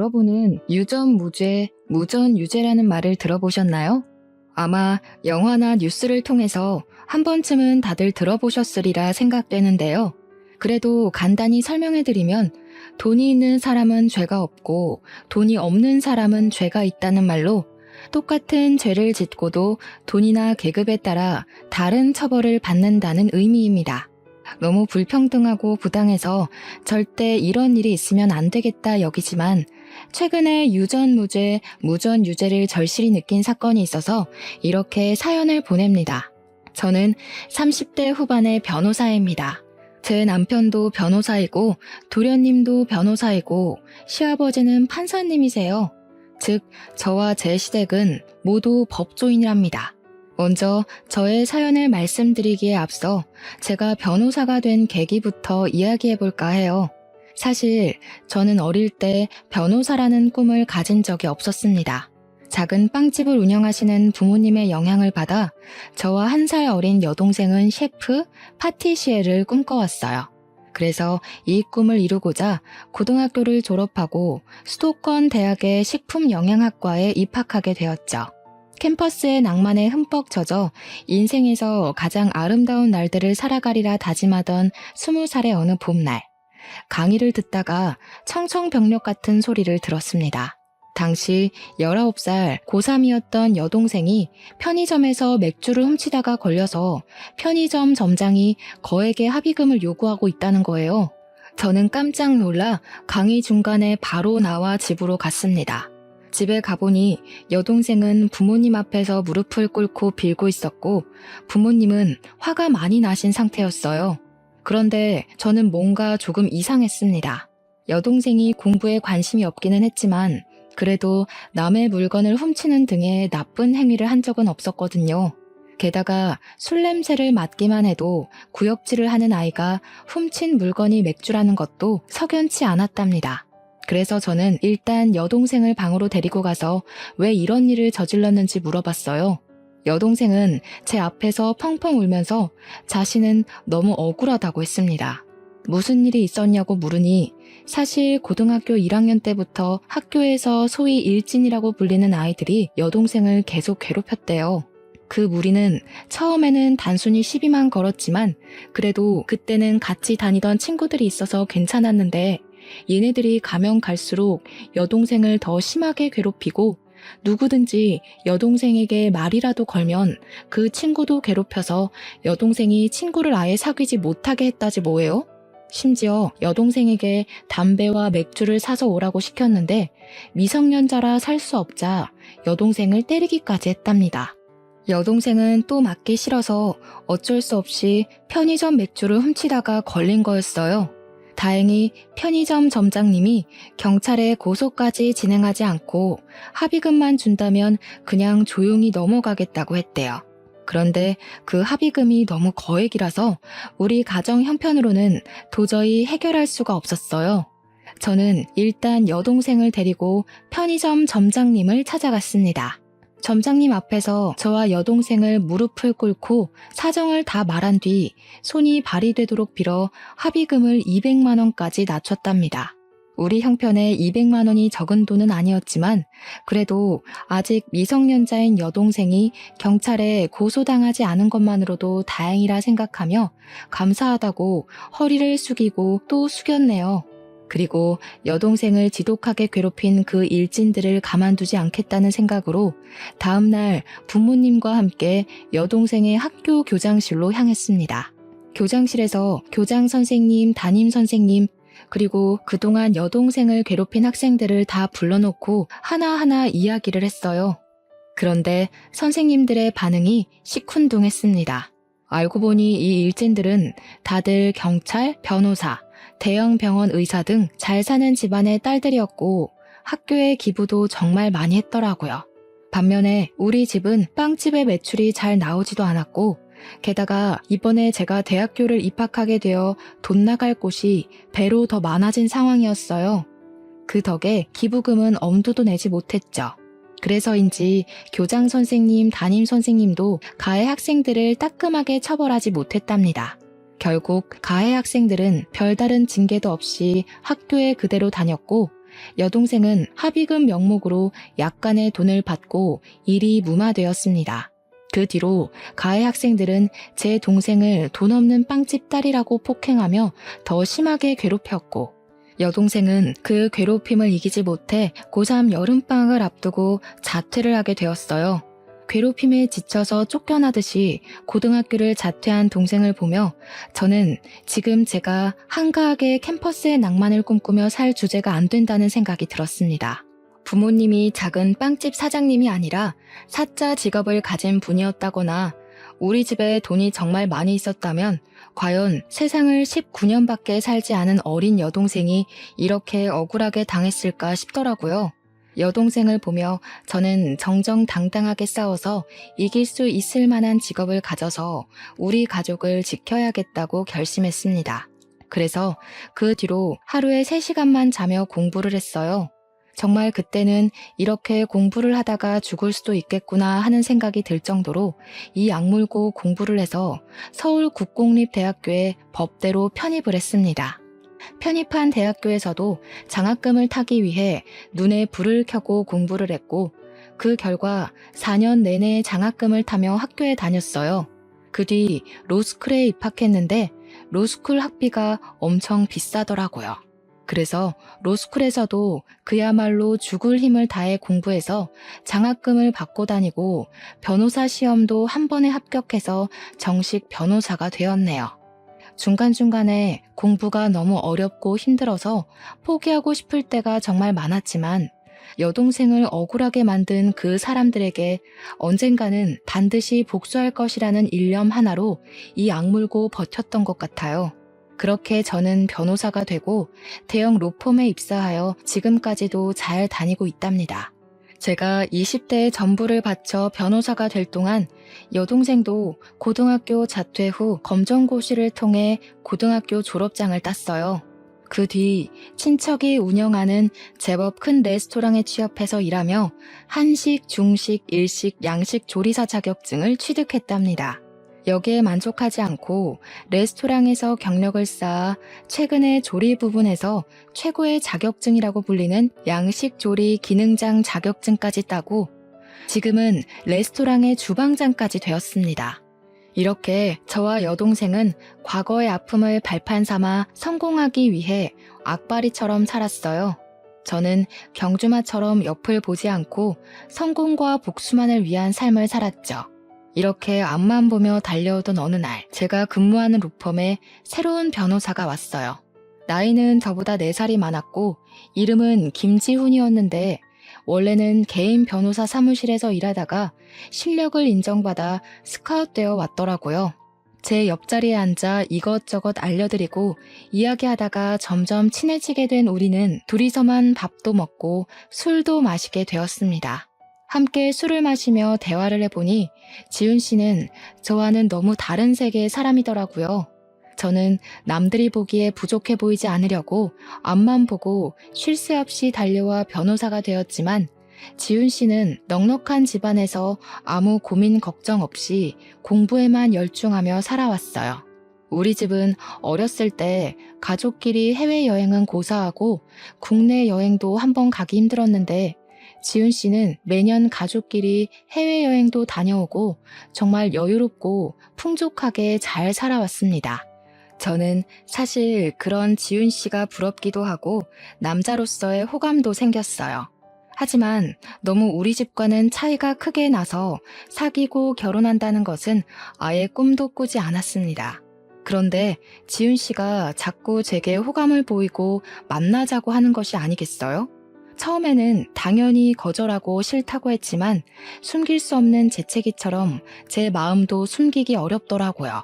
여러분은 유전무죄, 무전유죄라는 말을 들어보셨나요? 아마 영화나 뉴스를 통해서 한 번쯤은 다들 들어보셨으리라 생각되는데요. 그래도 간단히 설명해드리면 돈이 있는 사람은 죄가 없고 돈이 없는 사람은 죄가 있다는 말로 똑같은 죄를 짓고도 돈이나 계급에 따라 다른 처벌을 받는다는 의미입니다. 너무 불평등하고 부당해서 절대 이런 일이 있으면 안 되겠다 여기지만 최근에 유전무죄, 무전유죄를 절실히 느낀 사건이 있어서 이렇게 사연을 보냅니다. 저는 30대 후반의 변호사입니다. 제 남편도 변호사이고 도련님도 변호사이고 시아버지는 판사님이세요. 즉, 저와 제 시댁은 모두 법조인이랍니다. 먼저 저의 사연을 말씀드리기에 앞서 제가 변호사가 된 계기부터 이야기해볼까 해요. 사실 저는 어릴 때 변호사라는 꿈을 가진 적이 없었습니다. 작은 빵집을 운영하시는 부모님의 영향을 받아 저와 1살 어린 여동생은 셰프, 파티시에를 꿈꿔왔어요. 그래서 이 꿈을 이루고자 고등학교를 졸업하고 수도권 대학의 식품영양학과에 입학하게 되었죠. 캠퍼스의 낭만에 흠뻑 젖어 인생에서 가장 아름다운 날들을 살아가리라 다짐하던 20살의 어느 봄날, 강의를 듣다가 청청병력 같은 소리를 들었습니다. 당시 19살 고3이었던 여동생이 편의점에서 맥주를 훔치다가 걸려서 편의점 점장이 거액의 합의금을 요구하고 있다는 거예요. 저는 깜짝 놀라 강의 중간에 바로 나와 집으로 갔습니다. 집에 가보니 여동생은 부모님 앞에서 무릎을 꿇고 빌고 있었고 부모님은 화가 많이 나신 상태였어요. 그런데 저는 뭔가 조금 이상했습니다. 여동생이 공부에 관심이 없기는 했지만 그래도 남의 물건을 훔치는 등의 나쁜 행위를 한 적은 없었거든요. 게다가 술 냄새를 맡기만 해도 구역질을 하는 아이가 훔친 물건이 맥주라는 것도 석연치 않았답니다. 그래서 저는 일단 여동생을 방으로 데리고 가서 왜 이런 일을 저질렀는지 물어봤어요. 여동생은 제 앞에서 펑펑 울면서 자신은 너무 억울하다고 했습니다. 무슨 일이 있었냐고 물으니 사실 고등학교 1학년 때부터 학교에서 소위 일진이라고 불리는 아이들이 여동생을 계속 괴롭혔대요. 그 무리는 처음에는 단순히 시비만 걸었지만 그래도 그때는 같이 다니던 친구들이 있어서 괜찮았는데 얘네들이 가면 갈수록 여동생을 더 심하게 괴롭히고 누구든지 여동생에게 말이라도 걸면 그 친구도 괴롭혀서 여동생이 친구를 아예 사귀지 못하게 했다지 뭐예요? 심지어 여동생에게 담배와 맥주를 사서 오라고 시켰는데 미성년자라 살 수 없자 여동생을 때리기까지 했답니다. 여동생은 또 맞기 싫어서 어쩔 수 없이 편의점 맥주를 훔치다가 걸린 거였어요. 다행히 편의점 점장님이 경찰에 고소까지 진행하지 않고 합의금만 준다면 그냥 조용히 넘어가겠다고 했대요. 그런데 그 합의금이 너무 거액이라서 우리 가정 형편으로는 도저히 해결할 수가 없었어요. 저는 일단 여동생을 데리고 편의점 점장님을 찾아갔습니다. 점장님 앞에서 저와 여동생을 무릎을 꿇고 사정을 다 말한 뒤 손이 발이 되도록 빌어 합의금을 200만 원까지 낮췄답니다. 우리 형편에 200만 원이 적은 돈은 아니었지만 그래도 아직 미성년자인 여동생이 경찰에 고소당하지 않은 것만으로도 다행이라 생각하며 감사하다고 허리를 숙이고 또 숙였네요. 그리고 여동생을 지독하게 괴롭힌 그 일진들을 가만두지 않겠다는 생각으로 다음날 부모님과 함께 여동생의 학교 교장실로 향했습니다. 교장실에서 교장 선생님, 담임 선생님, 그리고 그동안 여동생을 괴롭힌 학생들을 다 불러놓고 하나하나 이야기를 했어요. 그런데 선생님들의 반응이 시큰둥했습니다. 알고 보니 이 일진들은 다들 경찰, 변호사, 대형 병원 의사 등 잘 사는 집안의 딸들이었고 학교에 기부도 정말 많이 했더라고요. 반면에 우리 집은 빵집의 매출이 잘 나오지도 않았고 게다가 이번에 제가 대학교를 입학하게 되어 돈 나갈 곳이 배로 더 많아진 상황이었어요. 그 덕에 기부금은 엄두도 내지 못했죠. 그래서인지 교장 선생님, 담임 선생님도 가해 학생들을 따끔하게 처벌하지 못했답니다. 결국 가해 학생들은 별다른 징계도 없이 학교에 그대로 다녔고 여동생은 합의금 명목으로 약간의 돈을 받고 일이 무마되었습니다. 그 뒤로 가해 학생들은 제 동생을 돈 없는 빵집 딸이라고 폭행하며 더 심하게 괴롭혔고, 여동생은 그 괴롭힘을 이기지 못해 고3 여름방학을 앞두고 자퇴를 하게 되었어요. 괴롭힘에 지쳐서 쫓겨나듯이 고등학교를 자퇴한 동생을 보며 저는 지금 제가 한가하게 캠퍼스의 낭만을 꿈꾸며 살 주제가 안 된다는 생각이 들었습니다. 부모님이 작은 빵집 사장님이 아니라 사자 직업을 가진 분이었다거나 우리 집에 돈이 정말 많이 있었다면 과연 세상을 19년밖에 살지 않은 어린 여동생이 이렇게 억울하게 당했을까 싶더라고요. 여동생을 보며 저는 정정당당하게 싸워서 이길 수 있을 만한 직업을 가져서 우리 가족을 지켜야겠다고 결심했습니다. 그래서 그 뒤로 하루에 3시간만 자며 공부를 했어요. 정말 그때는 이렇게 공부를 하다가 죽을 수도 있겠구나 하는 생각이 들 정도로 이 악물고 공부를 해서 서울국공립대학교에 법대로 편입을 했습니다. 편입한 대학교에서도 장학금을 타기 위해 눈에 불을 켜고 공부를 했고 그 결과 4년 내내 장학금을 타며 학교에 다녔어요. 그 뒤 로스쿨에 입학했는데 로스쿨 학비가 엄청 비싸더라고요. 그래서 로스쿨에서도 그야말로 죽을 힘을 다해 공부해서 장학금을 받고 다니고 변호사 시험도 한 번에 합격해서 정식 변호사가 되었네요. 중간중간에 공부가 너무 어렵고 힘들어서 포기하고 싶을 때가 정말 많았지만 여동생을 억울하게 만든 그 사람들에게 언젠가는 반드시 복수할 것이라는 일념 하나로 이 악물고 버텼던 것 같아요. 그렇게 저는 변호사가 되고 대형 로펌에 입사하여 지금까지도 잘 다니고 있답니다. 제가 20대의 전부를 바쳐 변호사가 될 동안 여동생도 고등학교 자퇴 후 검정고시를 통해 고등학교 졸업장을 땄어요. 그 뒤 친척이 운영하는 제법 큰 레스토랑에 취업해서 일하며 한식, 중식, 일식, 양식 조리사 자격증을 취득했답니다. 여기에 만족하지 않고 레스토랑에서 경력을 쌓아 최근에 조리 부분에서 최고의 자격증이라고 불리는 양식 조리 기능장 자격증까지 따고 지금은 레스토랑의 주방장까지 되었습니다. 이렇게 저와 여동생은 과거의 아픔을 발판 삼아 성공하기 위해 악바리처럼 살았어요. 저는 경주마처럼 옆을 보지 않고 성공과 복수만을 위한 삶을 살았죠. 이렇게 앞만 보며 달려오던 어느 날 제가 근무하는 로펌에 새로운 변호사가 왔어요. 나이는 저보다 4살이 많았고 이름은 김지훈이었는데 원래는 개인 변호사 사무실에서 일하다가 실력을 인정받아 스카웃되어 왔더라고요. 제 옆자리에 앉아 이것저것 알려드리고 이야기하다가 점점 친해지게 된 우리는 둘이서만 밥도 먹고 술도 마시게 되었습니다. 함께 술을 마시며 대화를 해보니 지훈 씨는 저와는 너무 다른 세계의 사람이더라고요. 저는 남들이 보기에 부족해 보이지 않으려고 앞만 보고 쉴 새 없이 달려와 변호사가 되었지만 지훈 씨는 넉넉한 집안에서 아무 고민 걱정 없이 공부에만 열중하며 살아왔어요. 우리 집은 어렸을 때 가족끼리 해외여행은 고사하고 국내 여행도 한번 가기 힘들었는데 지훈 씨는 매년 가족끼리 해외여행도 다녀오고 정말 여유롭고 풍족하게 잘 살아왔습니다. 저는 사실 그런 지훈 씨가 부럽기도 하고 남자로서의 호감도 생겼어요. 하지만 너무 우리 집과는 차이가 크게 나서 사귀고 결혼한다는 것은 아예 꿈도 꾸지 않았습니다. 그런데 지훈 씨가 자꾸 제게 호감을 보이고 만나자고 하는 것이 아니겠어요? 처음에는 당연히 거절하고 싫다고 했지만 숨길 수 없는 재채기처럼 제 마음도 숨기기 어렵더라고요.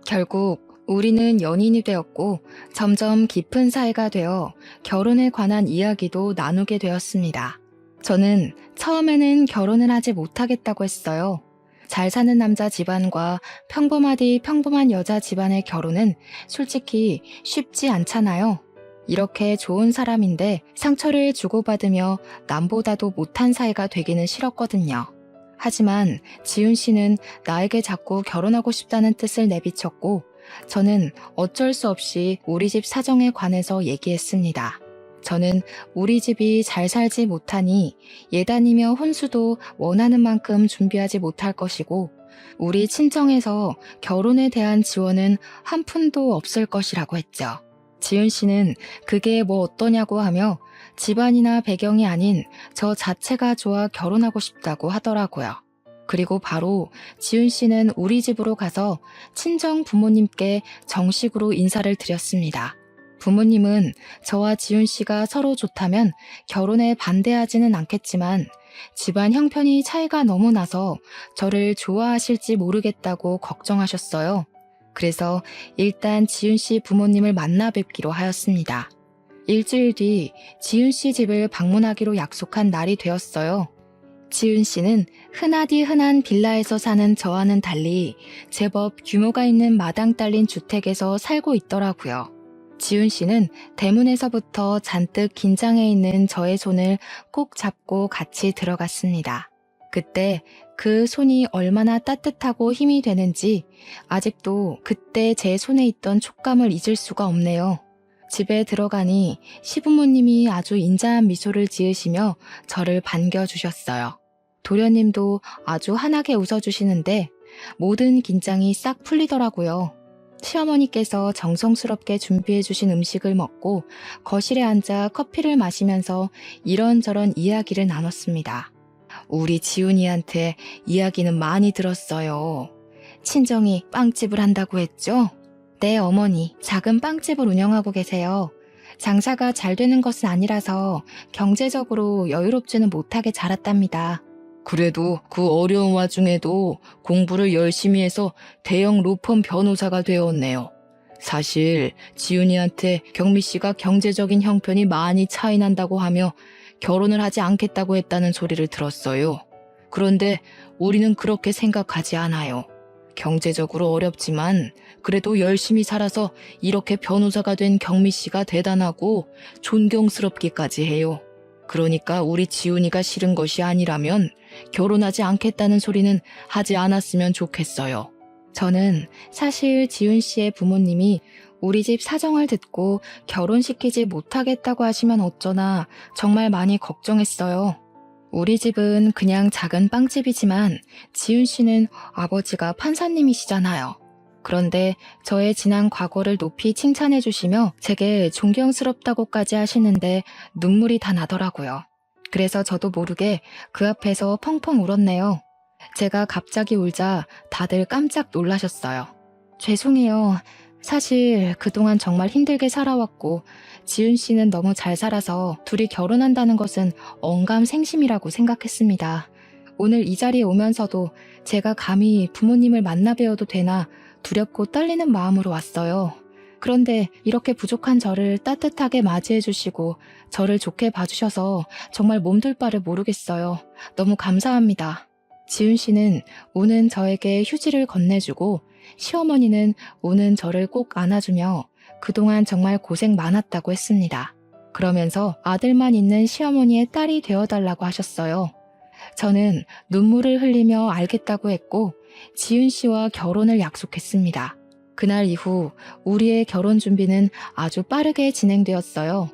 결국 우리는 연인이 되었고 점점 깊은 사이가 되어 결혼에 관한 이야기도 나누게 되었습니다. 저는 처음에는 결혼을 하지 못하겠다고 했어요. 잘 사는 남자 집안과 평범하디 평범한 여자 집안의 결혼은 솔직히 쉽지 않잖아요. 이렇게 좋은 사람인데 상처를 주고받으며 남보다도 못한 사이가 되기는 싫었거든요. 하지만 지훈 씨는 나에게 자꾸 결혼하고 싶다는 뜻을 내비쳤고 저는 어쩔 수 없이 우리 집 사정에 관해서 얘기했습니다. 저는 우리 집이 잘 살지 못하니 예단이며 혼수도 원하는 만큼 준비하지 못할 것이고 우리 친정에서 결혼에 대한 지원은 한 푼도 없을 것이라고 했죠. 지은 씨는 그게 뭐 어떠냐고 하며 집안이나 배경이 아닌 저 자체가 좋아 결혼하고 싶다고 하더라고요. 그리고 바로 지은 씨는 우리 집으로 가서 친정 부모님께 정식으로 인사를 드렸습니다. 부모님은 저와 지은 씨가 서로 좋다면 결혼에 반대하지는 않겠지만 집안 형편이 차이가 너무 나서 저를 좋아하실지 모르겠다고 걱정하셨어요. 그래서 일단 지은 씨 부모님을 만나 뵙기로 하였습니다. 일주일 뒤 지은 씨 집을 방문하기로 약속한 날이 되었어요. 지은 씨는 흔하디 흔한 빌라에서 사는 저와는 달리 제법 규모가 있는 마당 딸린 주택에서 살고 있더라고요. 지은 씨는 대문에서부터 잔뜩 긴장해 있는 저의 손을 꼭 잡고 같이 들어갔습니다. 그때 그 손이 얼마나 따뜻하고 힘이 되는지 아직도 그때 제 손에 있던 촉감을 잊을 수가 없네요. 집에 들어가니 시부모님이 아주 인자한 미소를 지으시며 저를 반겨주셨어요. 도련님도 아주 환하게 웃어주시는데 모든 긴장이 싹 풀리더라고요. 시어머니께서 정성스럽게 준비해주신 음식을 먹고 거실에 앉아 커피를 마시면서 이런저런 이야기를 나눴습니다. 우리 지훈이한테 이야기는 많이 들었어요. 친정이 빵집을 한다고 했죠? 네, 어머니. 작은 빵집을 운영하고 계세요. 장사가 잘 되는 것은 아니라서 경제적으로 여유롭지는 못하게 자랐답니다. 그래도 그 어려운 와중에도 공부를 열심히 해서 대형 로펌 변호사가 되었네요. 사실 지훈이한테 경미 씨가 경제적인 형편이 많이 차이 난다고 하며 결혼을 하지 않겠다고 했다는 소리를 들었어요. 그런데 우리는 그렇게 생각하지 않아요. 경제적으로 어렵지만 그래도 열심히 살아서 이렇게 변호사가 된 경미 씨가 대단하고 존경스럽기까지 해요. 그러니까 우리 지훈이가 싫은 것이 아니라면 결혼하지 않겠다는 소리는 하지 않았으면 좋겠어요. 저는 사실 지훈 씨의 부모님이 우리 집 사정을 듣고 결혼시키지 못하겠다고 하시면 어쩌나 정말 많이 걱정했어요. 우리 집은 그냥 작은 빵집이지만 지훈 씨는 아버지가 판사님이시잖아요. 그런데 저의 지난 과거를 높이 칭찬해 주시며 제게 존경스럽다고까지 하시는데 눈물이 다 나더라고요. 그래서 저도 모르게 그 앞에서 펑펑 울었네요. 제가 갑자기 울자 다들 깜짝 놀라셨어요. 죄송해요. 사실 그동안 정말 힘들게 살아왔고 지은 씨는 너무 잘 살아서 둘이 결혼한다는 것은 언감생심이라고 생각했습니다. 오늘 이 자리에 오면서도 제가 감히 부모님을 만나 뵈어도 되나 두렵고 떨리는 마음으로 왔어요. 그런데 이렇게 부족한 저를 따뜻하게 맞이해 주시고 저를 좋게 봐주셔서 정말 몸둘 바를 모르겠어요. 너무 감사합니다. 지은 씨는 우는 저에게 휴지를 건네주고 시어머니는 우는 저를 꼭 안아주며 그동안 정말 고생 많았다고 했습니다. 그러면서 아들만 있는 시어머니의 딸이 되어달라고 하셨어요. 저는 눈물을 흘리며 알겠다고 했고 지은 씨와 결혼을 약속했습니다. 그날 이후 우리의 결혼 준비는 아주 빠르게 진행되었어요.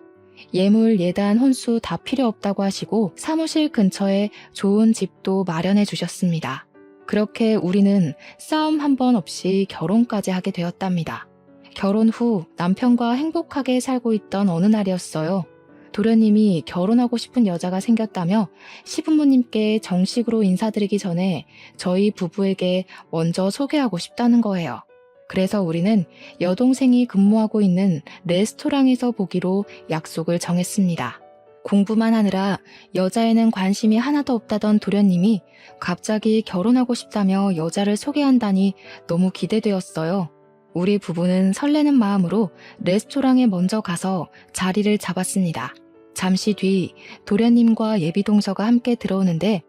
예물, 예단, 혼수 다 필요 없다고 하시고 사무실 근처에 좋은 집도 마련해 주셨습니다. 그렇게 우리는 싸움 한 번 없이 결혼까지 하게 되었답니다. 결혼 후 남편과 행복하게 살고 있던 어느 날이었어요. 도련님이 결혼하고 싶은 여자가 생겼다며 시부모님께 정식으로 인사드리기 전에 저희 부부에게 먼저 소개하고 싶다는 거예요. 그래서 우리는 여동생이 근무하고 있는 레스토랑에서 보기로 약속을 정했습니다. 공부만 하느라 여자에는 관심이 하나도 없다던 도련님이 갑자기 결혼하고 싶다며 여자를 소개한다니 너무 기대되었어요. 우리 부부는 설레는 마음으로 레스토랑에 먼저 가서 자리를 잡았습니다. 잠시 뒤 도련님과 예비동서가 함께 들어오는데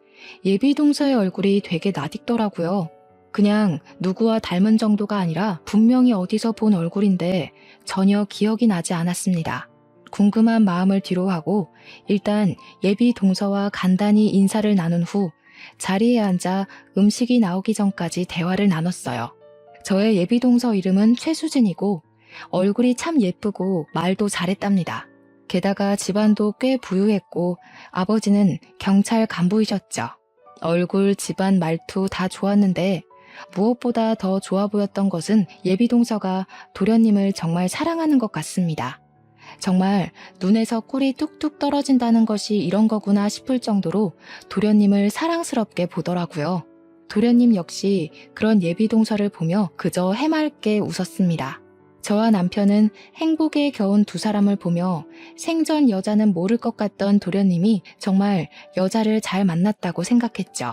예비동서의 얼굴이 되게 낯익더라고요. 그냥 누구와 닮은 정도가 아니라 분명히 어디서 본 얼굴인데 전혀 기억이 나지 않았습니다. 궁금한 마음을 뒤로하고 일단 예비동서와 간단히 인사를 나눈 후 자리에 앉아 음식이 나오기 전까지 대화를 나눴어요. 저의 예비동서 이름은 최수진이고 얼굴이 참 예쁘고 말도 잘했답니다. 게다가 집안도 꽤 부유했고 아버지는 경찰 간부이셨죠. 얼굴, 집안, 말투 다 좋았는데 무엇보다 더 좋아 보였던 것은 예비동서가 도련님을 정말 사랑하는 것 같습니다. 정말 눈에서 꿀이 뚝뚝 떨어진다는 것이 이런 거구나 싶을 정도로 도련님을 사랑스럽게 보더라고요. 도련님 역시 그런 예비동서를 보며 그저 해맑게 웃었습니다. 저와 남편은 행복에 겨운 두 사람을 보며 생전 여자는 모를 것 같던 도련님이 정말 여자를 잘 만났다고 생각했죠.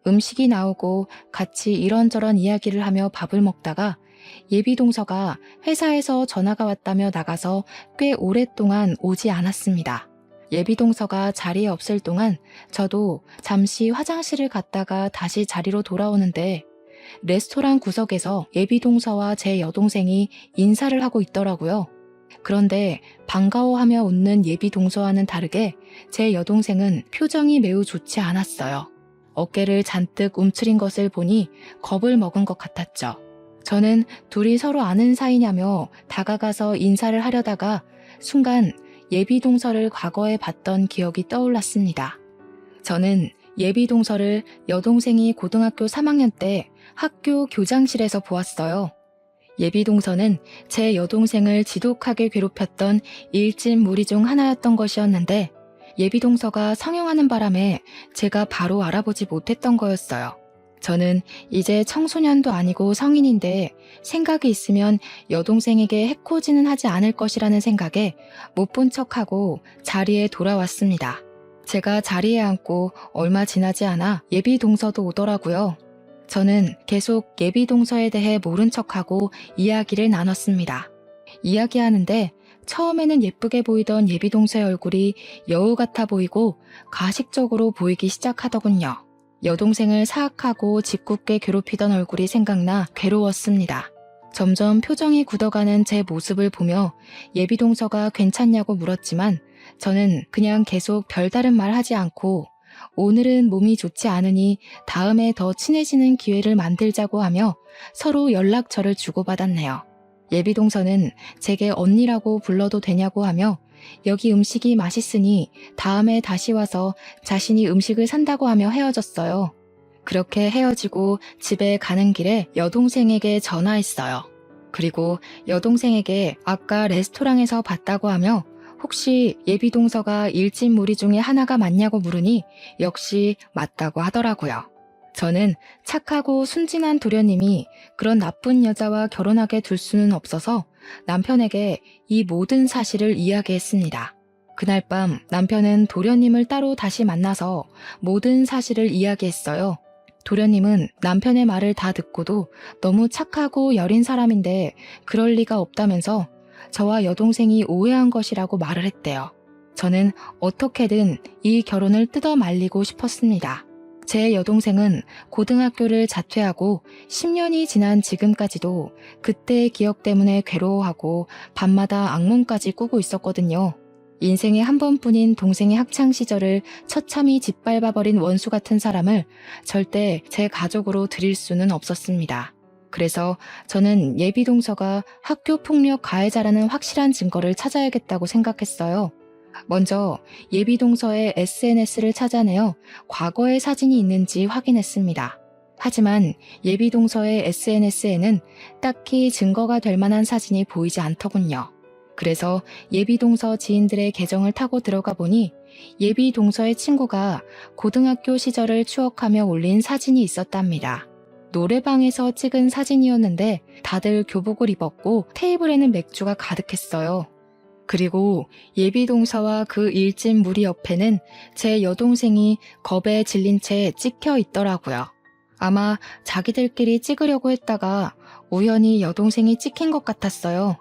음식이 나오고 같이 이런저런 이야기를 하며 밥을 먹다가 예비동서가 회사에서 전화가 왔다며 나가서 꽤 오랫동안 오지 않았습니다. 예비동서가 자리에 없을 동안 저도 잠시 화장실을 갔다가 다시 자리로 돌아오는데 레스토랑 구석에서 예비동서와 제 여동생이 인사를 하고 있더라고요. 그런데 반가워하며 웃는 예비동서와는 다르게 제 여동생은 표정이 매우 좋지 않았어요. 어깨를 잔뜩 움츠린 것을 보니 겁을 먹은 것 같았죠. 저는 둘이 서로 아는 사이냐며 다가가서 인사를 하려다가 순간 예비동서를 과거에 봤던 기억이 떠올랐습니다. 저는 예비동서를 여동생이 고등학교 3학년 때 학교 교장실에서 보았어요. 예비동서는 제 여동생을 지독하게 괴롭혔던 일진 무리 중 하나였던 것이었는데 예비동서가 성형하는 바람에 제가 바로 알아보지 못했던 거였어요. 저는 이제 청소년도 아니고 성인인데 생각이 있으면 여동생에게 해코지는 하지 않을 것이라는 생각에 못 본 척하고 자리에 돌아왔습니다. 제가 자리에 앉고 얼마 지나지 않아 예비동서도 오더라고요. 저는 계속 예비동서에 대해 모른 척하고 이야기를 나눴습니다. 이야기하는데 처음에는 예쁘게 보이던 예비동서의 얼굴이 여우 같아 보이고 가식적으로 보이기 시작하더군요. 여동생을 사악하고 짓궂게 괴롭히던 얼굴이 생각나 괴로웠습니다. 점점 표정이 굳어가는 제 모습을 보며 예비동서가 괜찮냐고 물었지만 저는 그냥 계속 별다른 말 하지 않고 오늘은 몸이 좋지 않으니 다음에 더 친해지는 기회를 만들자고 하며 서로 연락처를 주고받았네요. 예비동서는 제게 언니라고 불러도 되냐고 하며 여기 음식이 맛있으니 다음에 다시 와서 자신이 음식을 산다고 하며 헤어졌어요. 그렇게 헤어지고 집에 가는 길에 여동생에게 전화했어요. 그리고 여동생에게 아까 레스토랑에서 봤다고 하며 혹시 예비동서가 일진 무리 중에 하나가 맞냐고 물으니 역시 맞다고 하더라고요. 저는 착하고 순진한 도련님이 그런 나쁜 여자와 결혼하게 둘 수는 없어서 남편에게 이 모든 사실을 이야기했습니다. 그날 밤 남편은 도련님을 따로 다시 만나서 모든 사실을 이야기했어요. 도련님은 남편의 말을 다 듣고도 너무 착하고 여린 사람인데 그럴 리가 없다면서 저와 여동생이 오해한 것이라고 말을 했대요. 저는 어떻게든 이 결혼을 뜯어 말리고 싶었습니다. 제 여동생은 고등학교를 자퇴하고 10년이 지난 지금까지도 그때의 기억 때문에 괴로워하고 밤마다 악몽까지 꾸고 있었거든요. 인생에 한 번뿐인 동생의 학창시절을 처참히 짓밟아버린 원수 같은 사람을 절대 제 가족으로 들일 수는 없었습니다. 그래서 저는 예비동서가 학교폭력 가해자라는 확실한 증거를 찾아야겠다고 생각했어요. 먼저 예비동서의 SNS를 찾아내어 과거의 사진이 있는지 확인했습니다. 하지만 예비동서의 SNS에는 딱히 증거가 될 만한 사진이 보이지 않더군요. 그래서 예비동서 지인들의 계정을 타고 들어가 보니 예비동서의 친구가 고등학교 시절을 추억하며 올린 사진이 있었답니다. 노래방에서 찍은 사진이었는데 다들 교복을 입었고 테이블에는 맥주가 가득했어요. 그리고 예비동서와 그 일진 무리 옆에는 제 여동생이 겁에 질린 채 찍혀 있더라고요. 아마 자기들끼리 찍으려고 했다가 우연히 여동생이 찍힌 것 같았어요.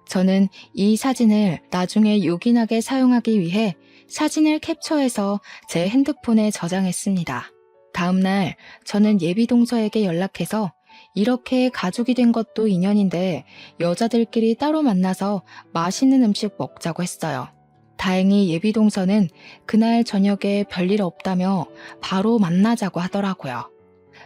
저는 이 사진을 나중에 요긴하게 사용하기 위해 사진을 캡처해서 제 핸드폰에 저장했습니다. 다음날 저는 예비동서에게 연락해서 이렇게 가족이 된 것도 인연인데 여자들끼리 따로 만나서 맛있는 음식 먹자고 했어요. 다행히 예비동서는 그날 저녁에 별일 없다며 바로 만나자고 하더라고요.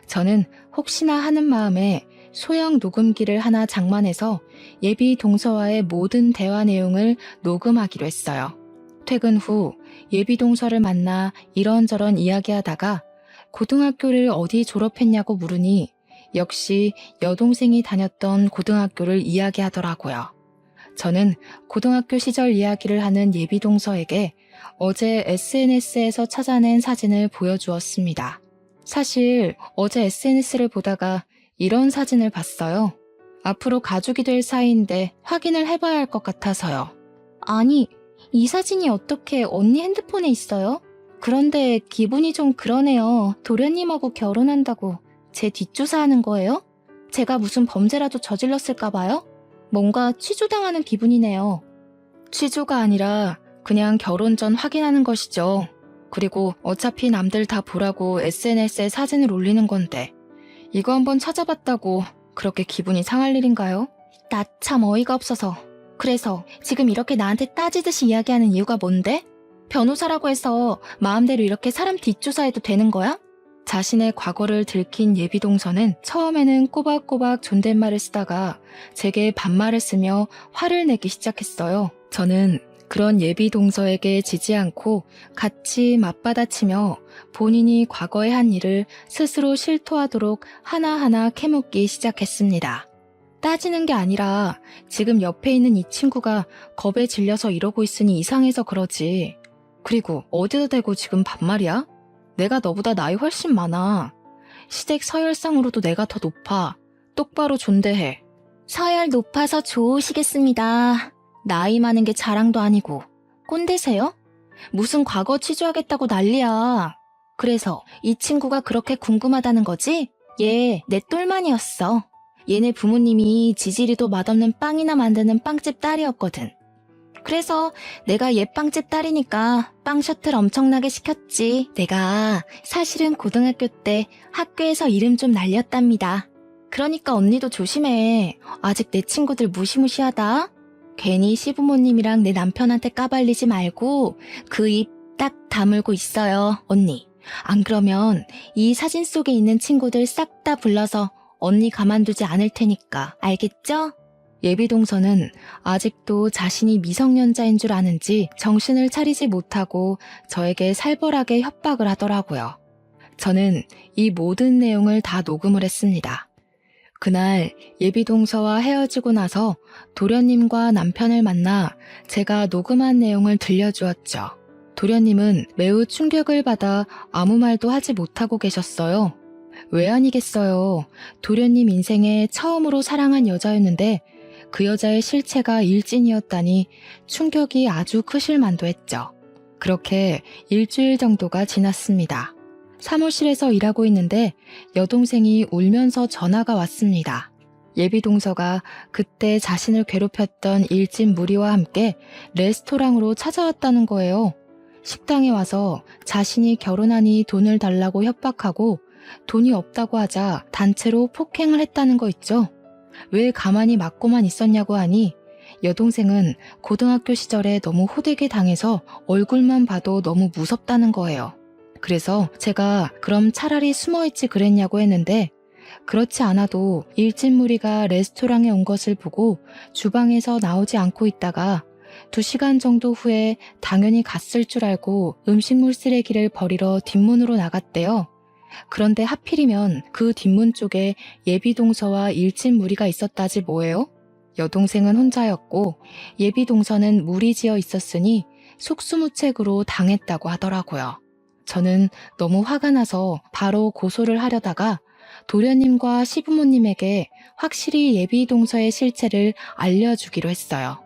저는 혹시나 하는 마음에 소형 녹음기를 하나 장만해서 예비동서와의 모든 대화 내용을 녹음하기로 했어요. 퇴근 후 예비동서를 만나 이런저런 이야기하다가 고등학교를 어디 졸업했냐고 물으니 역시 여동생이 다녔던 고등학교를 이야기하더라고요. 저는 고등학교 시절 이야기를 하는 예비동서에게 어제 SNS에서 찾아낸 사진을 보여주었습니다. 사실 어제 SNS를 보다가 이런 사진을 봤어요. 앞으로 가족이 될 사이인데 확인을 해봐야 할 것 같아서요. 아니, 이 사진이 어떻게 언니 핸드폰에 있어요? 그런데 기분이 좀 그러네요. 도련님하고 결혼한다고 제 뒷조사하는 거예요? 제가 무슨 범죄라도 저질렀을까 봐요? 뭔가 취조당하는 기분이네요. 취조가 아니라 그냥 결혼 전 확인하는 것이죠. 그리고 어차피 남들 다 보라고 SNS에 사진을 올리는 건데 이거 한번 찾아봤다고 그렇게 기분이 상할 일인가요? 나 참 어이가 없어서. 그래서 지금 이렇게 나한테 따지듯이 이야기하는 이유가 뭔데? 변호사라고 해서 마음대로 이렇게 사람 뒷조사해도 되는 거야? 자신의 과거를 들킨 예비동서는 처음에는 꼬박꼬박 존댓말을 쓰다가 제게 반말을 쓰며 화를 내기 시작했어요. 저는 그런 예비동서에게 지지 않고 같이 맞받아치며 본인이 과거에 한 일을 스스로 실토하도록 하나하나 캐묻기 시작했습니다. 따지는 게 아니라 지금 옆에 있는 이 친구가 겁에 질려서 이러고 있으니 이상해서 그러지. 그리고 어디다 대고 지금 반말이야? 내가 너보다 나이 훨씬 많아. 시댁 서열상으로도 내가 더 높아. 똑바로 존대해. 서열 높아서 좋으시겠습니다. 나이 많은 게 자랑도 아니고. 꼰대세요? 무슨 과거 취조하겠다고 난리야. 그래서 이 친구가 그렇게 궁금하다는 거지? 얘 내 똘만이었어. 얘네 부모님이 지지리도 맛없는 빵이나 만드는 빵집 딸이었거든. 그래서 내가 얘 빵집 딸이니까 빵 셔틀 엄청나게 시켰지. 내가 사실은 고등학교 때 학교에서 이름 좀 날렸답니다. 그러니까 언니도 조심해. 아직 내 친구들 무시무시하다. 괜히 시부모님이랑 내 남편한테 까발리지 말고 그 입 딱 다물고 있어요, 언니. 안 그러면 이 사진 속에 있는 친구들 싹 다 불러서 언니 가만두지 않을 테니까. 알겠죠? 예비동서는 아직도 자신이 미성년자인 줄 아는지 정신을 차리지 못하고 저에게 살벌하게 협박을 하더라고요. 저는 이 모든 내용을 다 녹음을 했습니다. 그날 예비동서와 헤어지고 나서 도련님과 남편을 만나 제가 녹음한 내용을 들려주었죠. 도련님은 매우 충격을 받아 아무 말도 하지 못하고 계셨어요. 왜 아니겠어요. 도련님 인생에 처음으로 사랑한 여자였는데 그 여자의 실체가 일진이었다니 충격이 아주 크실 만도 했죠. 그렇게 일주일 정도가 지났습니다. 사무실에서 일하고 있는데 여동생이 울면서 전화가 왔습니다. 예비동서가 그때 자신을 괴롭혔던 일진 무리와 함께 레스토랑으로 찾아왔다는 거예요. 식당에 와서 자신이 결혼하니 돈을 달라고 협박하고 돈이 없다고 하자 단체로 폭행을 했다는 거 있죠. 왜 가만히 맞고만 있었냐고 하니 여동생은 고등학교 시절에 너무 호되게 당해서 얼굴만 봐도 너무 무섭다는 거예요. 그래서 제가 그럼 차라리 숨어있지 그랬냐고 했는데 그렇지 않아도 일진 무리가 레스토랑에 온 것을 보고 주방에서 나오지 않고 있다가 2시간 정도 후에 당연히 갔을 줄 알고 음식물 쓰레기를 버리러 뒷문으로 나갔대요. 그런데 하필이면 그 뒷문 쪽에 예비동서와 일진 무리가 있었다지 뭐예요? 여동생은 혼자였고 예비동서는 무리지어 있었으니 속수무책으로 당했다고 하더라고요. 저는 너무 화가 나서 바로 고소를 하려다가 도련님과 시부모님에게 확실히 예비동서의 실체를 알려주기로 했어요.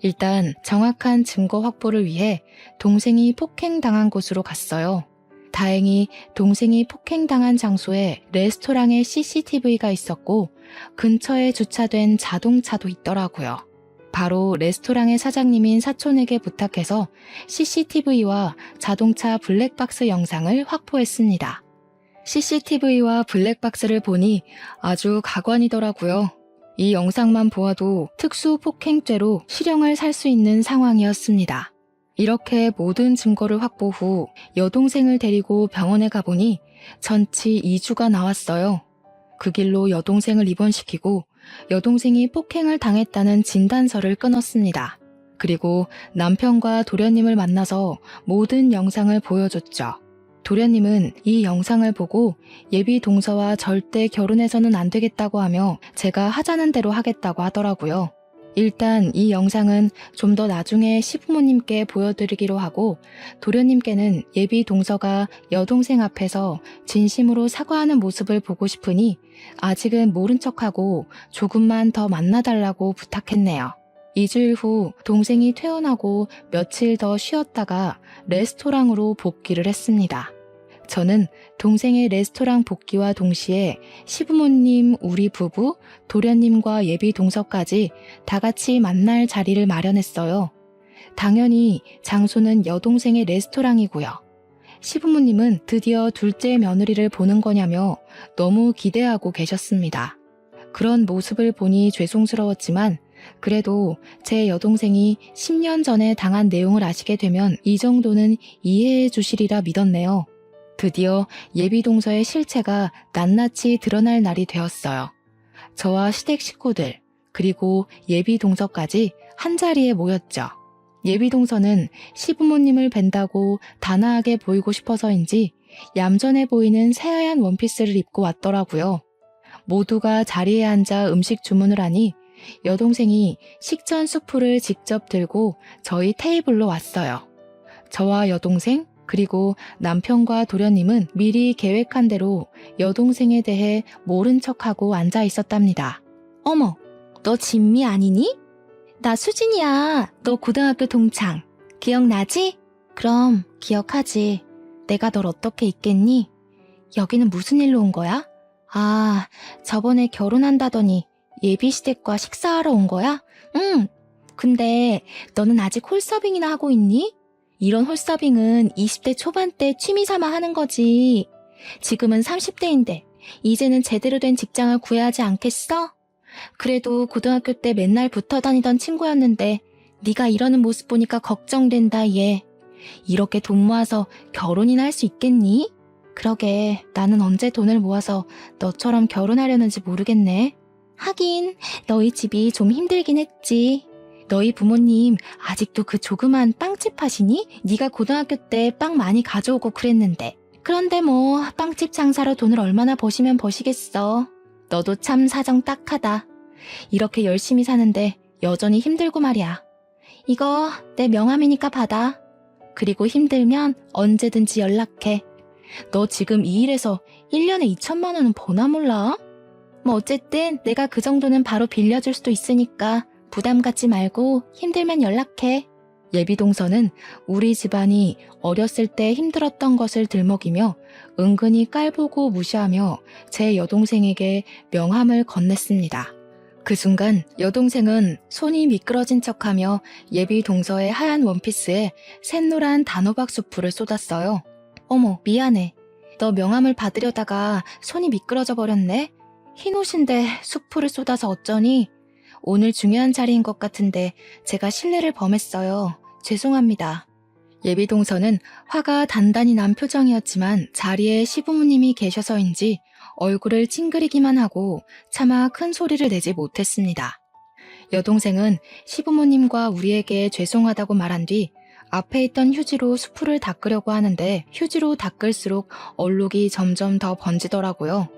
일단 정확한 증거 확보를 위해 동생이 폭행당한 곳으로 갔어요. 다행히 동생이 폭행당한 장소에 레스토랑에 CCTV가 있었고 근처에 주차된 자동차도 있더라고요. 바로 레스토랑의 사장님인 사촌에게 부탁해서 CCTV와 자동차 블랙박스 영상을 확보했습니다. CCTV와 블랙박스를 보니 아주 가관이더라고요. 이 영상만 보아도 특수폭행죄로 실형을 살 수 있는 상황이었습니다. 이렇게 모든 증거를 확보 후 여동생을 데리고 병원에 가보니 전치 2주가 나왔어요. 그 길로 여동생을 입원시키고 여동생이 폭행을 당했다는 진단서를 끊었습니다. 그리고 남편과 도련님을 만나서 모든 영상을 보여줬죠. 도련님은 이 영상을 보고 예비 동서와 절대 결혼해서는 안 되겠다고 하며 제가 하자는 대로 하겠다고 하더라고요. 일단 이 영상은 좀 더 나중에 시부모님께 보여드리기로 하고 도련님께는 예비 동서가 여동생 앞에서 진심으로 사과하는 모습을 보고 싶으니 아직은 모른 척하고 조금만 더 만나달라고 부탁했네요. 2주일 후 동생이 퇴원하고 며칠 더 쉬었다가 레스토랑으로 복귀를 했습니다. 저는 동생의 레스토랑 복귀와 동시에 시부모님, 우리 부부, 도련님과 예비 동서까지 다 같이 만날 자리를 마련했어요. 당연히 장소는 여동생의 레스토랑이고요. 시부모님은 드디어 둘째 며느리를 보는 거냐며 너무 기대하고 계셨습니다. 그런 모습을 보니 죄송스러웠지만 그래도 제 여동생이 10년 전에 당한 내용을 아시게 되면 이 정도는 이해해 주시리라 믿었네요. 드디어 예비 동서의 실체가 낱낱이 드러날 날이 되었어요. 저와 시댁 식구들, 그리고 예비 동서까지 한자리에 모였죠. 예비 동서는 시부모님을 뵌다고 단아하게 보이고 싶어서인지 얌전해 보이는 새하얀 원피스를 입고 왔더라고요. 모두가 자리에 앉아 음식 주문을 하니 여동생이 식전 수프를 직접 들고 저희 테이블로 왔어요. 저와 여동생, 그리고 남편과 도련님은 미리 계획한 대로 여동생에 대해 모른 척하고 앉아 있었답니다. 어머, 너 진미 아니니? 나 수진이야. 너 고등학교 동창. 기억나지? 그럼 기억하지. 내가 널 어떻게 잊겠니? 여기는 무슨 일로 온 거야? 아, 저번에 결혼한다더니 예비시댁과 식사하러 온 거야? 응. 근데 너는 아직 홀서빙이나 하고 있니? 이런 홀서빙은 20대 초반 때 취미 삼아 하는 거지. 지금은 30대인데 이제는 제대로 된 직장을 구해야 하지 않겠어? 그래도 고등학교 때 맨날 붙어 다니던 친구였는데 네가 이러는 모습 보니까 걱정된다 얘. 이렇게 돈 모아서 결혼이나 할 수 있겠니? 그러게 나는 언제 돈을 모아서 너처럼 결혼하려는지 모르겠네. 하긴 너희 집이 좀 힘들긴 했지. 너희 부모님 아직도 그 조그만 빵집 하시니? 네가 고등학교 때 빵 많이 가져오고 그랬는데. 그런데 뭐 빵집 장사로 돈을 얼마나 버시면 버시겠어. 너도 참 사정 딱하다. 이렇게 열심히 사는데 여전히 힘들고 말이야. 이거 내 명함이니까 받아. 그리고 힘들면 언제든지 연락해. 너 지금 이 일에서 1년에 2천만 원은 버나 몰라? 뭐 어쨌든 내가 그 정도는 바로 빌려줄 수도 있으니까 부담 갖지 말고 힘들면 연락해. 예비 동서는 우리 집안이 어렸을 때 힘들었던 것을 들먹이며 은근히 깔보고 무시하며 제 여동생에게 명함을 건넸습니다. 그 순간 여동생은 손이 미끄러진 척하며 예비 동서의 하얀 원피스에 샛노란 단호박 수프를 쏟았어요. 어머, 미안해. 너 명함을 받으려다가 손이 미끄러져 버렸네. 흰 옷인데 수프를 쏟아서 어쩌니? 오늘 중요한 자리인 것 같은데 제가 실례를 범했어요. 죄송합니다. 예비 동서는 화가 단단히 난 표정이었지만 자리에 시부모님이 계셔서인지 얼굴을 찡그리기만 하고 차마 큰 소리를 내지 못했습니다. 여동생은 시부모님과 우리에게 죄송하다고 말한 뒤 앞에 있던 휴지로 수프를 닦으려고 하는데 휴지로 닦을수록 얼룩이 점점 더 번지더라고요.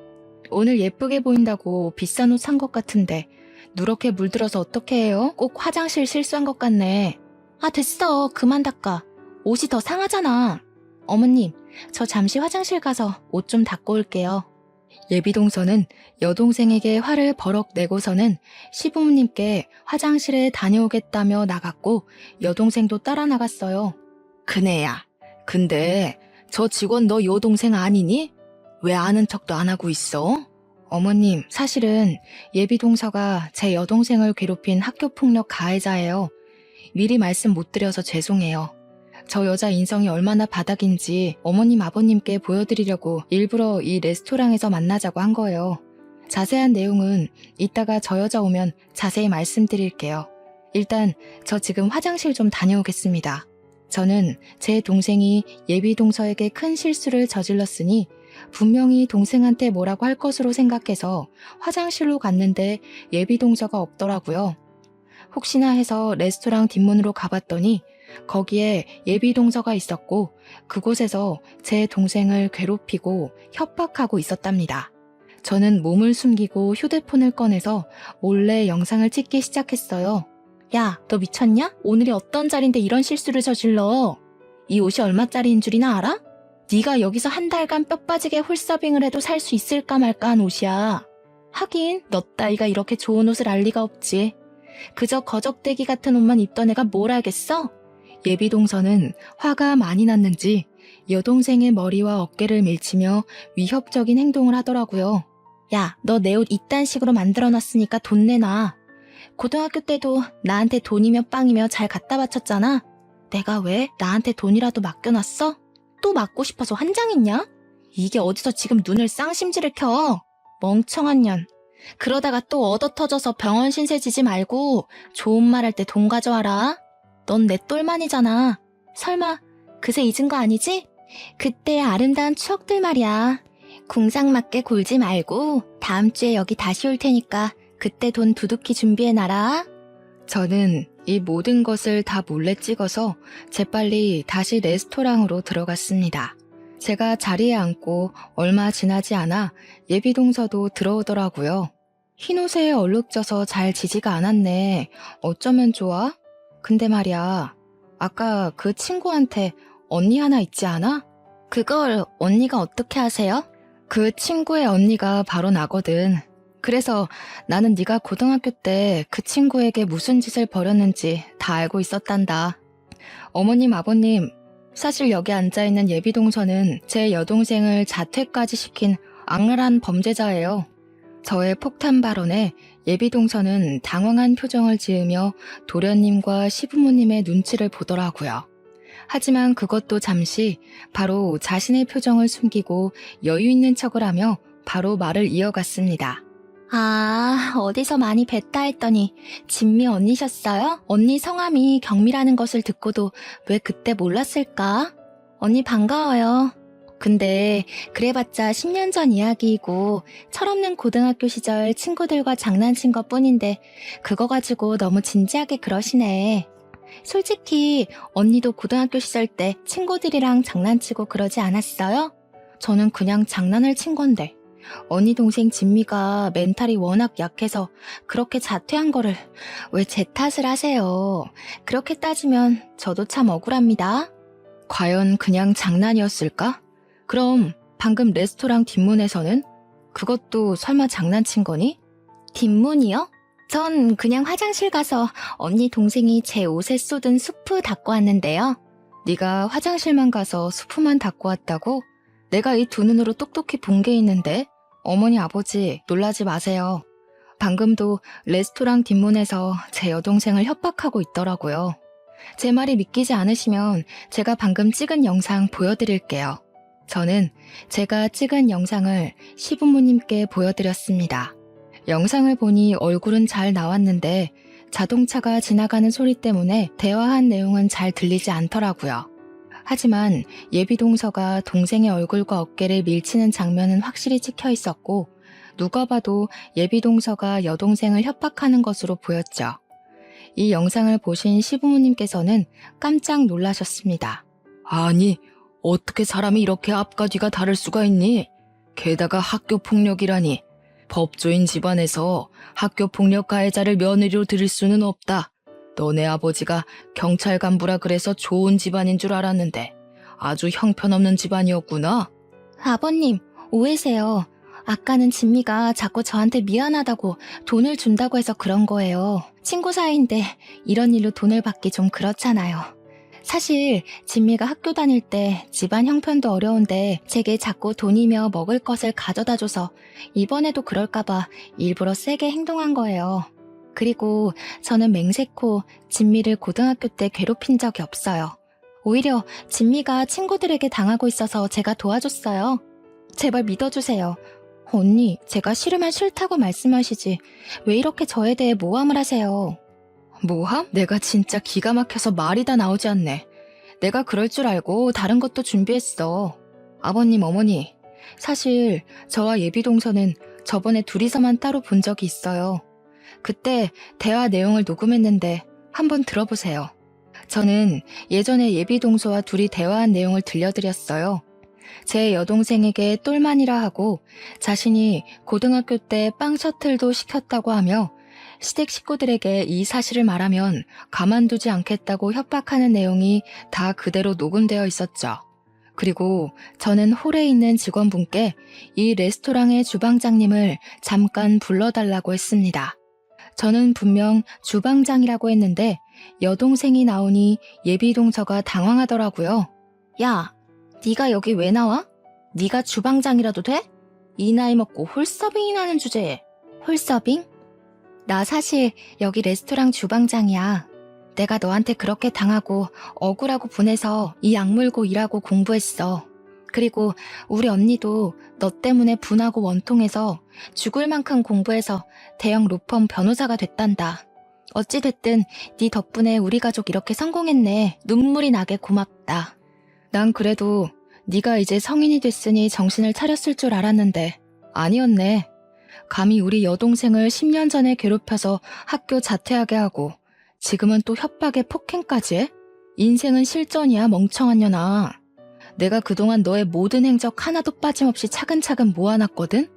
오늘 예쁘게 보인다고 비싼 옷 산 것 같은데 누렇게 물들어서 어떻게 해요? 꼭 화장실 실수한 것 같네. 아 됐어. 그만 닦아. 옷이 더 상하잖아. 어머님, 저 잠시 화장실 가서 옷 좀 닦고 올게요. 예비 동서는 여동생에게 화를 버럭 내고서는 시부모님께 화장실에 다녀오겠다며 나갔고 여동생도 따라 나갔어요. 그네야, 근데 저 직원 너 여동생 아니니? 왜 아는 척도 안 하고 있어? 어머님, 사실은 예비 동서가 제 여동생을 괴롭힌 학교폭력 가해자예요. 미리 말씀 못 드려서 죄송해요. 저 여자 인성이 얼마나 바닥인지 어머님 아버님께 보여드리려고 일부러 이 레스토랑에서 만나자고 한 거예요. 자세한 내용은 이따가 저 여자 오면 자세히 말씀드릴게요. 일단 저 지금 화장실 좀 다녀오겠습니다. 저는 제 동생이 예비 동서에게 큰 실수를 저질렀으니 분명히 동생한테 뭐라고 할 것으로 생각해서 화장실로 갔는데 예비 동서가 없더라고요. 혹시나 해서 레스토랑 뒷문으로 가봤더니 거기에 예비 동서가 있었고 그곳에서 제 동생을 괴롭히고 협박하고 있었답니다. 저는 몸을 숨기고 휴대폰을 꺼내서 몰래 영상을 찍기 시작했어요. 야, 너 미쳤냐? 오늘이 어떤 날인데 이런 실수를 저질러? 이 옷이 얼마짜리인 줄이나 알아? 네가 여기서 한 달간 뼈 빠지게 홀서빙을 해도 살 수 있을까 말까 한 옷이야. 하긴 너 따위가 이렇게 좋은 옷을 알 리가 없지. 그저 거적대기 같은 옷만 입던 애가 뭘 알겠어? 예비 동서는 화가 많이 났는지 여동생의 머리와 어깨를 밀치며 위협적인 행동을 하더라고요. 야, 너 내 옷 이딴 식으로 만들어놨으니까 돈 내놔. 고등학교 때도 나한테 돈이며 빵이며 잘 갖다 바쳤잖아. 내가 왜 나한테 돈이라도 맡겨놨어? 또 맞고 싶어서 환장했냐? 이게 어디서 지금 눈을 쌍심지를 켜? 멍청한 년. 그러다가 또 얻어터져서 병원 신세 지지 말고 좋은 말 할 때 돈 가져와라. 넌 내 똘만이잖아. 설마 그새 잊은 거 아니지? 그때의 아름다운 추억들 말이야. 궁상맞게 굴지 말고 다음 주에 여기 다시 올 테니까 그때 돈 두둑히 준비해놔라. 저는 이 모든 것을 다 몰래 찍어서 재빨리 다시 레스토랑으로 들어갔습니다. 제가 자리에 앉고 얼마 지나지 않아 예비 동서도 들어오더라고요. 흰옷에 얼룩져서 잘 지지가 않았네. 어쩌면 좋아? 근데 말이야, 아까 그 친구한테 언니 하나 있지 않아? 그걸 언니가 어떻게 아세요? 그 친구의 언니가 바로 나거든. 그래서 나는 네가 고등학교 때 그 친구에게 무슨 짓을 벌였는지 다 알고 있었단다. 어머님, 아버님, 사실 여기 앉아있는 예비 동서는 제 여동생을 자퇴까지 시킨 악랄한 범죄자예요. 저의 폭탄 발언에 예비 동서는 당황한 표정을 지으며 도련님과 시부모님의 눈치를 보더라고요. 하지만 그것도 잠시 바로 자신의 표정을 숨기고 여유 있는 척을 하며 바로 말을 이어갔습니다. 아, 어디서 많이 뵀다 했더니 진미 언니셨어요? 언니 성함이 경미라는 것을 듣고도 왜 그때 몰랐을까? 언니 반가워요. 근데 그래봤자 10년 전 이야기이고 철없는 고등학교 시절 친구들과 장난친 것뿐인데 그거 가지고 너무 진지하게 그러시네. 솔직히 언니도 고등학교 시절 때 친구들이랑 장난치고 그러지 않았어요? 저는 그냥 장난을 친 건데 언니 동생 진미가 멘탈이 워낙 약해서 그렇게 자퇴한 거를 왜 제 탓을 하세요? 그렇게 따지면 저도 참 억울합니다. 과연 그냥 장난이었을까? 그럼 방금 레스토랑 뒷문에서는? 그것도 설마 장난친 거니? 뒷문이요? 전 그냥 화장실 가서 언니 동생이 제 옷에 쏟은 수프 닦고 왔는데요. 네가 화장실만 가서 수프만 닦고 왔다고? 내가 이 두 눈으로 똑똑히 본 게 있는데 어머니 아버지 놀라지 마세요. 방금도 레스토랑 뒷문에서 제 여동생을 협박하고 있더라고요. 제 말이 믿기지 않으시면 제가 방금 찍은 영상 보여드릴게요. 저는 제가 찍은 영상을 시부모님께 보여드렸습니다. 영상을 보니 얼굴은 잘 나왔는데 자동차가 지나가는 소리 때문에 대화한 내용은 잘 들리지 않더라고요. 하지만 예비 동서가 동생의 얼굴과 어깨를 밀치는 장면은 확실히 찍혀 있었고 누가 봐도 예비 동서가 여동생을 협박하는 것으로 보였죠. 이 영상을 보신 시부모님께서는 깜짝 놀라셨습니다. 아니, 어떻게 사람이 이렇게 앞과 뒤가 다를 수가 있니? 게다가 학교 폭력이라니. 법조인 집안에서 학교 폭력 가해자를 며느리로 들일 수는 없다. 너네 아버지가 경찰 간부라 그래서 좋은 집안인 줄 알았는데 아주 형편없는 집안이었구나. 아버님, 오해세요. 아까는 진미가 자꾸 저한테 미안하다고 돈을 준다고 해서 그런 거예요. 친구 사이인데 이런 일로 돈을 받기 좀 그렇잖아요. 사실 진미가 학교 다닐 때 집안 형편도 어려운데 제게 자꾸 돈이며 먹을 것을 가져다줘서 이번에도 그럴까봐 일부러 세게 행동한 거예요. 그리고 저는 맹세코 진미를 고등학교 때 괴롭힌 적이 없어요. 오히려 진미가 친구들에게 당하고 있어서 제가 도와줬어요. 제발 믿어주세요. 언니, 제가 싫으면 싫다고 말씀하시지 왜 이렇게 저에 대해 모함을 하세요? 모함? 내가 진짜 기가 막혀서 말이 다 나오지 않네. 내가 그럴 줄 알고 다른 것도 준비했어. 아버님, 어머니, 사실 저와 예비 동서는 저번에 둘이서만 따로 본 적이 있어요. 그때 대화 내용을 녹음했는데 한번 들어보세요. 저는 예전에 예비동서와 둘이 대화한 내용을 들려드렸어요. 제 여동생에게 똘만이라 하고 자신이 고등학교 때 빵 셔틀도 시켰다고 하며 시댁 식구들에게 이 사실을 말하면 가만두지 않겠다고 협박하는 내용이 다 그대로 녹음되어 있었죠. 그리고 저는 홀에 있는 직원분께 이 레스토랑의 주방장님을 잠깐 불러달라고 했습니다. 저는 분명 주방장이라고 했는데 여동생이 나오니 예비동서가 당황하더라고요. 야, 네가 여기 왜 나와? 네가 주방장이라도 돼? 이 나이 먹고 홀서빙이나 하는 주제에. 홀서빙? 나 사실 여기 레스토랑 주방장이야. 내가 너한테 그렇게 당하고 억울하고 분해서 이 악물고 일하고 공부했어. 그리고 우리 언니도 너 때문에 분하고 원통해서 죽을 만큼 공부해서 대형 로펌 변호사가 됐단다. 어찌됐든 네 덕분에 우리 가족 이렇게 성공했네. 눈물이 나게 고맙다. 난 그래도 네가 이제 성인이 됐으니 정신을 차렸을 줄 알았는데 아니었네. 감히 우리 여동생을 10년 전에 괴롭혀서 학교 자퇴하게 하고 지금은 또 협박에 폭행까지 해? 인생은 실전이야, 멍청한 년아. 내가 그동안 너의 모든 행적 하나도 빠짐없이 차근차근 모아놨거든?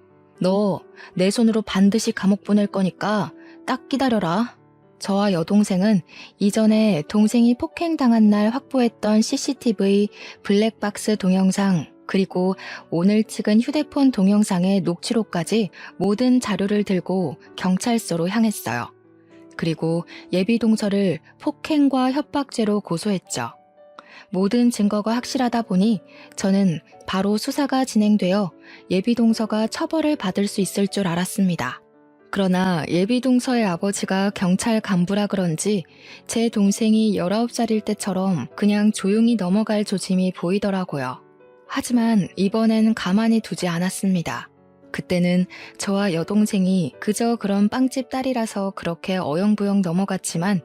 너 내 손으로 반드시 감옥 보낼 거니까 딱 기다려라. 저와 여동생은 이전에 동생이 폭행당한 날 확보했던 CCTV, 블랙박스 동영상, 그리고 오늘 찍은 휴대폰 동영상의 녹취록까지 모든 자료를 들고 경찰서로 향했어요. 그리고 예비동서를 폭행과 협박죄로 고소했죠. 모든 증거가 확실하다 보니 저는 바로 수사가 진행되어 예비동서가 처벌을 받을 수 있을 줄 알았습니다. 그러나 예비동서의 아버지가 경찰 간부라 그런지 제 동생이 19살일 때처럼 그냥 조용히 넘어갈 조짐이 보이더라고요. 하지만 이번엔 가만히 두지 않았습니다. 그때는 저와 여동생이 그저 그런 빵집 딸이라서 그렇게 어영부영 넘어갔지만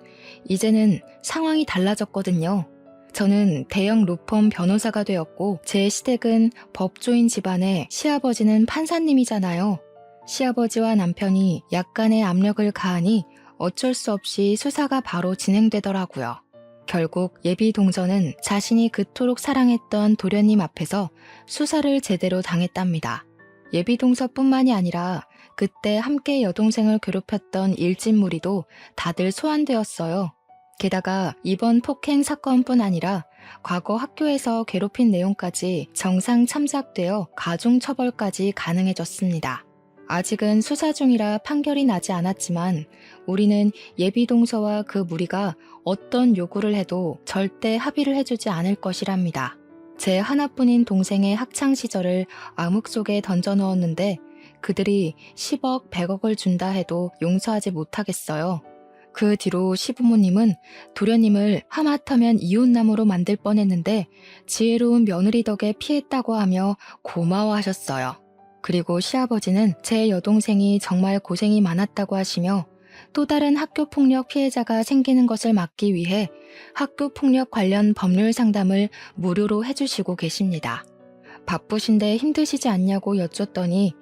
이제는 상황이 달라졌거든요. 저는 대형 로펌 변호사가 되었고 제 시댁은 법조인 집안에 시아버지는 판사님이잖아요. 시아버지와 남편이 약간의 압력을 가하니 어쩔 수 없이 수사가 바로 진행되더라고요. 결국 예비동서는 자신이 그토록 사랑했던 도련님 앞에서 수사를 제대로 당했답니다. 예비동서뿐만이 아니라 그때 함께 여동생을 괴롭혔던 일진무리도 다들 소환되었어요. 게다가 이번 폭행 사건뿐 아니라 과거 학교에서 괴롭힌 내용까지 정상 참작되어 가중처벌까지 가능해졌습니다. 아직은 수사 중이라 판결이 나지 않았지만 우리는 예비동서와 그 무리가 어떤 요구를 해도 절대 합의를 해주지 않을 것이랍니다. 제 하나뿐인 동생의 학창시절을 암흑 속에 던져넣었는데 그들이 10억, 100억을 준다 해도 용서하지 못하겠어요. 그 뒤로 시부모님은 도련님을 하마터면 이웃나무로 만들 뻔했는데 지혜로운 며느리 덕에 피했다고 하며 고마워하셨어요. 그리고 시아버지는 제 여동생이 정말 고생이 많았다고 하시며 또 다른 학교폭력 피해자가 생기는 것을 막기 위해 학교폭력 관련 법률 상담을 무료로 해주시고 계십니다. 바쁘신데 힘드시지 않냐고 여쭸더니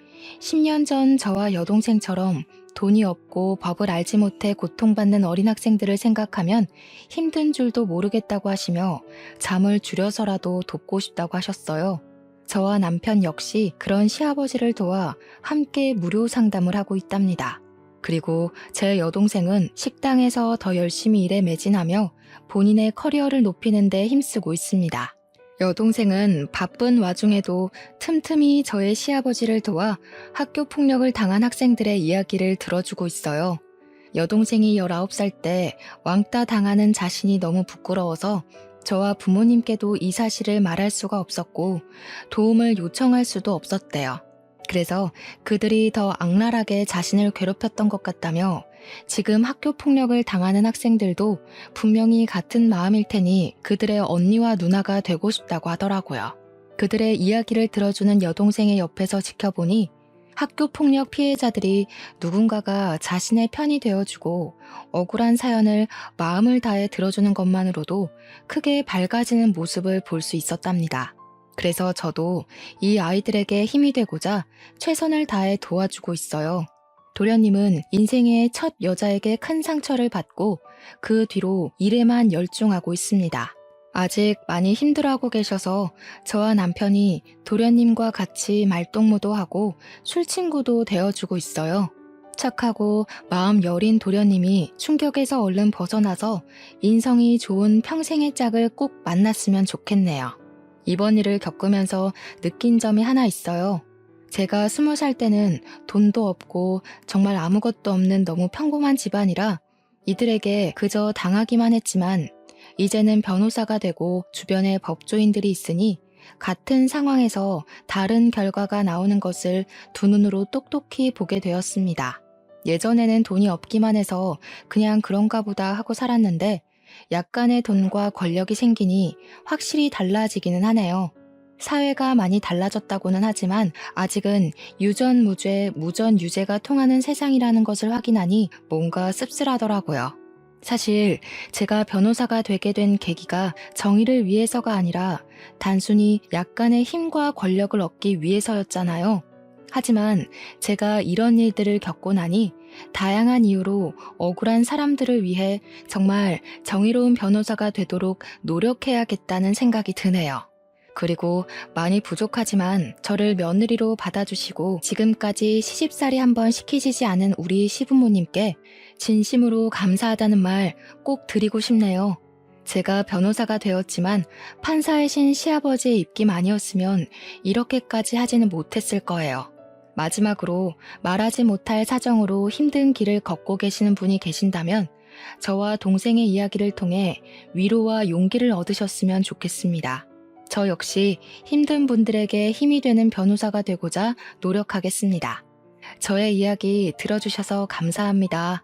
10년 전 저와 여동생처럼 돈이 없고 법을 알지 못해 고통받는 어린 학생들을 생각하면 힘든 줄도 모르겠다고 하시며 잠을 줄여서라도 돕고 싶다고 하셨어요. 저와 남편 역시 그런 시아버지를 도와 함께 무료 상담을 하고 있답니다. 그리고 제 여동생은 식당에서 더 열심히 일에 매진하며 본인의 커리어를 높이는 데 힘쓰고 있습니다. 여동생은 바쁜 와중에도 틈틈이 저의 시아버지를 도와 학교 폭력을 당한 학생들의 이야기를 들어주고 있어요. 여동생이 19살 때 왕따 당하는 자신이 너무 부끄러워서 저와 부모님께도 이 사실을 말할 수가 없었고 도움을 요청할 수도 없었대요. 그래서 그들이 더 악랄하게 자신을 괴롭혔던 것 같다며 지금 학교 폭력을 당하는 학생들도 분명히 같은 마음일 테니 그들의 언니와 누나가 되고 싶다고 하더라고요. 그들의 이야기를 들어주는 여동생의 옆에서 지켜보니 학교 폭력 피해자들이 누군가가 자신의 편이 되어주고 억울한 사연을 마음을 다해 들어주는 것만으로도 크게 밝아지는 모습을 볼 수 있었답니다. 그래서 저도 이 아이들에게 힘이 되고자 최선을 다해 도와주고 있어요. 도련님은 인생의 첫 여자에게 큰 상처를 받고 그 뒤로 일에만 열중하고 있습니다. 아직 많이 힘들어하고 계셔서 저와 남편이 도련님과 같이 말동무도 하고 술친구도 되어주고 있어요. 착하고 마음 여린 도련님이 충격에서 얼른 벗어나서 인성이 좋은 평생의 짝을 꼭 만났으면 좋겠네요. 이번 일을 겪으면서 느낀 점이 하나 있어요. 제가 20살 때는 돈도 없고 정말 아무것도 없는 너무 평범한 집안이라 이들에게 그저 당하기만 했지만 이제는 변호사가 되고 주변에 법조인들이 있으니 같은 상황에서 다른 결과가 나오는 것을 두 눈으로 똑똑히 보게 되었습니다. 예전에는 돈이 없기만 해서 그냥 그런가 보다 하고 살았는데 약간의 돈과 권력이 생기니 확실히 달라지기는 하네요. 사회가 많이 달라졌다고는 하지만 아직은 유전무죄, 무전유죄가 통하는 세상이라는 것을 확인하니 뭔가 씁쓸하더라고요. 사실 제가 변호사가 되게 된 계기가 정의를 위해서가 아니라 단순히 약간의 힘과 권력을 얻기 위해서였잖아요. 하지만 제가 이런 일들을 겪고 나니 다양한 이유로 억울한 사람들을 위해 정말 정의로운 변호사가 되도록 노력해야겠다는 생각이 드네요. 그리고 많이 부족하지만 저를 며느리로 받아주시고 지금까지 시집살이 한번 시키시지 않은 우리 시부모님께 진심으로 감사하다는 말 꼭 드리고 싶네요. 제가 변호사가 되었지만 판사이신 시아버지의 입김 아니었으면 이렇게까지 하지는 못했을 거예요. 마지막으로 말하지 못할 사정으로 힘든 길을 걷고 계시는 분이 계신다면 저와 동생의 이야기를 통해 위로와 용기를 얻으셨으면 좋겠습니다. 저 역시 힘든 분들에게 힘이 되는 변호사가 되고자 노력하겠습니다. 저의 이야기 들어주셔서 감사합니다.